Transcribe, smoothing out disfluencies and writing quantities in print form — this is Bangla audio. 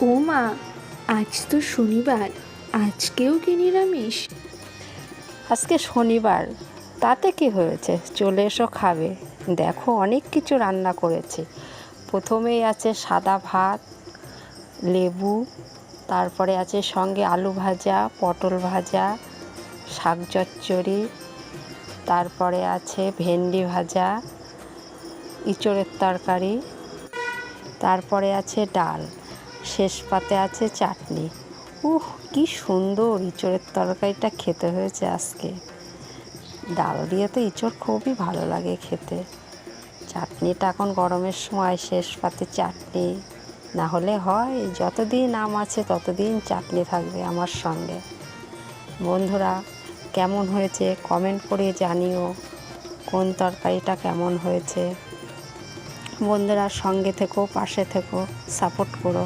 ও মা, আজ তো শনিবার, আজকেও কি নিরামিষ? আজকে শনিবার, তাতে কি হয়েছে, চলে এসো খাবে। দেখো অনেক কিছু রান্না করেছি। প্রথমেই আছে সাদা ভাত, লেবু, তারপরে আছে সঙ্গে আলু ভাজা, পটল ভাজা, শাক চচ্চড়ি, তারপরে আছে ভেন্ডি ভাজা, ইঁচড়ের তরকারি, তারপরে আছে ডাল, শেষ পাতে আছে চাটনি। কি সুন্দর ইঁচড়ের তরকারিটা খেতে হয়েছে আজকে। ডাল দিয়ে তো ইঁচড় খুবই ভালো লাগে খেতে। চাটনিটা এখন গরমের সময়, শেষ পাতে চাটনি না হলে হয়? যতদিন আম আছে ততদিন চাটনি থাকবে আমার সঙ্গে। বন্ধুরা, কেমন হয়েছে কমেন্ট করে জানিও, কোন তরকারিটা কেমন হয়েছে। বন্ধুরা, সঙ্গে থেকো, পাশে থেকো, সাপোর্ট করো।